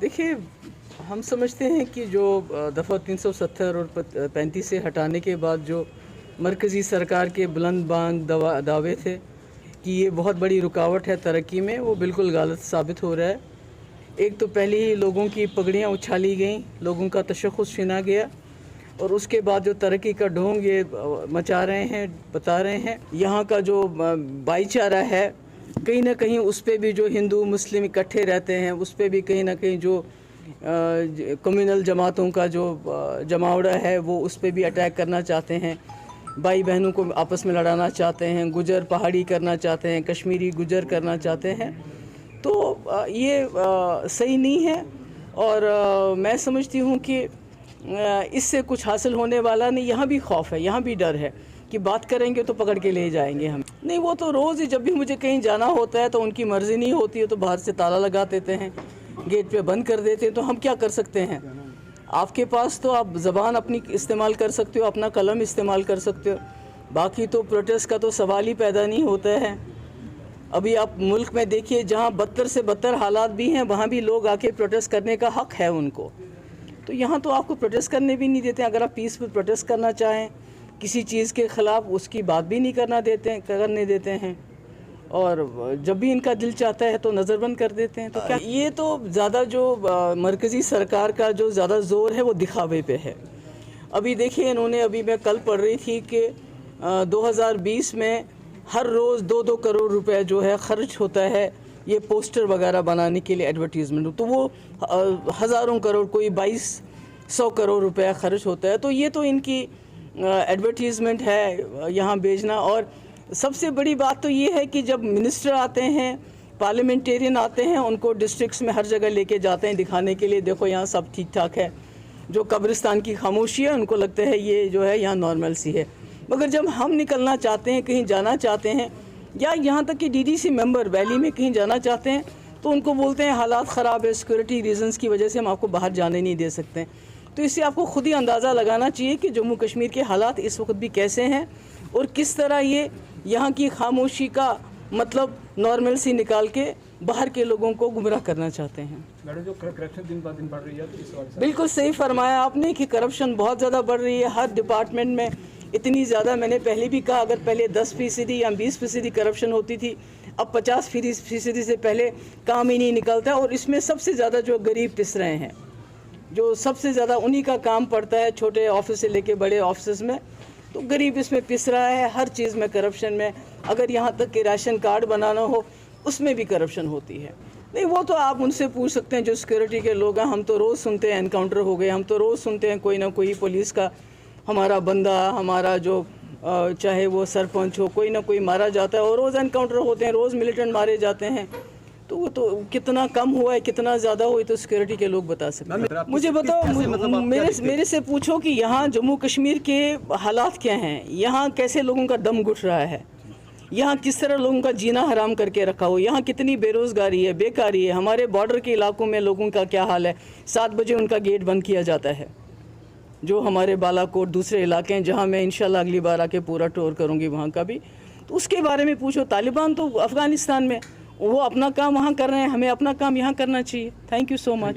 देखिए, हम समझते हैं कि जो दफ़ा 370 और 35 से हटाने के बाद जो मरकज़ी सरकार के बुलंद बांग दावे थे कि ये बहुत बड़ी रुकावट है तरक्की में, वो बिल्कुल गलत साबित हो रहा है। एक तो पहले ही लोगों की पगड़ियाँ उछाली गईं, लोगों का तशख़्ख़ुस छीना गया, और उसके बाद जो तरक्की का ढोंग ये मचा रहे हैं, बता रहे हैं। यहाँ का जो भाईचारा है, कहीं ना कहीं उस पर भी जो हिंदू मुस्लिम इकट्ठे रहते हैं, उस पर भी कहीं ना कहीं जो कम्युनल जमातों का जो जमावड़ा है, वो उस पर भी अटैक करना चाहते हैं। भाई बहनों को आपस में लड़ाना चाहते हैं, गुजर पहाड़ी करना चाहते हैं, कश्मीरी गुजर करना चाहते हैं। तो ये सही नहीं है, और मैं समझती हूँ कि इससे कुछ हासिल होने वाला नहीं। यहाँ भी खौफ है, यहाँ भी डर है कि बात करेंगे तो पकड़ के ले जाएंगे हम। नहीं, वो तो रोज़ ही जब भी मुझे कहीं जाना होता है तो उनकी मर्ज़ी नहीं होती है तो बाहर से ताला लगा देते हैं, गेट पे बंद कर देते हैं। तो हम क्या कर सकते हैं? आपके पास तो आप ज़बान अपनी इस्तेमाल कर सकते हो, अपना कलम इस्तेमाल कर सकते हो, बाकी तो प्रोटेस्ट का तो सवाल ही पैदा नहीं होता है। अभी आप मुल्क में देखिए, जहाँ बदतर से बदतर हालात भी हैं, वहाँ भी लोग आके प्रोटेस्ट करने का हक़ है उनको। तो यहाँ तो आपको प्रोटेस्ट करने भी नहीं देते। अगर आप पीसफुल प्रोटेस्ट करना चाहें किसी चीज़ के ख़िलाफ़, उसकी बात भी नहीं करने देते हैं, और जब भी इनका दिल चाहता है तो नज़रबंद कर देते हैं। तो क्या ये तो ज़्यादा जो मरकज़ी सरकार का जो ज़्यादा ज़ोर है वो दिखावे पे है। अभी देखिए, इन्होंने, अभी मैं कल पढ़ रही थी कि 2020 में हर रोज़ 2-2 करोड़ रुपए जो है ख़र्च होता है ये पोस्टर वगैरह बनाने के लिए, एडवर्टीज़मेंट। तो वो हज़ारों करोड़, कोई 2200 करोड़ रुपया ख़र्च होता है। तो ये तो इनकी एडवर्टीज़मेंट है यहाँ भेजना। और सबसे बड़ी बात तो ये है कि जब मिनिस्टर आते हैं, पार्लियामेंटेरियन आते हैं, उनको डिस्ट्रिक्ट्स में हर जगह लेके जाते हैं दिखाने के लिए, देखो यहाँ सब ठीक ठाक है। जो कब्रिस्तान की खामोशी है, उनको लगता है ये जो है यहाँ नॉर्मल सी है। मगर जब हम निकलना चाहते हैं, कहीं जाना चाहते हैं, या यहाँ तक कि डीडीसी मेंबर वैली में कहीं जाना चाहते हैं, तो उनको बोलते हैं हालात ख़राब है, सिक्योरिटी रीजंस की वजह से हम आपको बाहर जाने नहीं दे सकते। तो इससे आपको खुद ही अंदाज़ा लगाना चाहिए कि जम्मू कश्मीर के हालात इस वक्त भी कैसे हैं, और किस तरह ये यहाँ की खामोशी का मतलब नॉर्मल सी निकाल के बाहर के लोगों को गुमराह करना चाहते हैं। मैडम, जो करप्शन दिन ब दिन बढ़ रही है, तो इस वजह से बिल्कुल सही फरमाया आपने कि करप्शन बहुत ज़्यादा बढ़ रही है हर डिपार्टमेंट में। इतनी ज़्यादा, मैंने पहले भी कहा, अगर पहले 10% या 20% करप्शन होती थी, अब 50% से पहले काम ही नहीं निकलता है। और इसमें सबसे ज़्यादा जो गरीब पिस रहे हैं, जो सबसे ज़्यादा उन्हीं का काम पड़ता है, छोटे ऑफिस से लेके बड़े ऑफिस में, तो गरीब इसमें पिस रहा है। हर चीज़ में करप्शन में, अगर यहाँ तक कि राशन कार्ड बनाना हो उसमें भी करप्शन होती है। नहीं, वो तो आप उनसे पूछ सकते हैं जो सिक्योरिटी के लोग हैं। हम तो रोज़ सुनते हैं एनकाउंटर हो गए, हम तो रोज़ सुनते हैं कोई ना कोई पुलिस का हमारा बंदा, हमारा जो चाहे वो सरपंच हो, कोई ना कोई मारा जाता है, और रोज़ एनकाउंटर होते हैं, रोज़ मिलिटेंट मारे जाते हैं। तो वो तो कितना कम हुआ है, कितना ज़्यादा हुआ है, तो सिक्योरिटी के लोग बता सकते हैं। मुझे बताओ, मेरे से पूछो कि यहाँ जम्मू कश्मीर के हालात क्या हैं, यहाँ कैसे लोगों का दम घुट रहा है, यहाँ किस तरह लोगों का जीना हराम करके रखा हो, यहाँ कितनी बेरोज़गारी है, बेकारी है। हमारे बॉर्डर के इलाकों में लोगों का क्या हाल है, 7 बजे उनका गेट बंद किया जाता है। जो हमारे बालाकोट, दूसरे इलाके हैं जहाँ मैं इंशाल्लाह अगली बार आके पूरा टूर करूँगी वहाँ का भी, तो उसके बारे में पूछो। तालिबान तो अफ़गानिस्तान में, वो अपना काम वहाँ कर रहे हैं, हमें अपना काम यहाँ करना चाहिए। Thank you so much.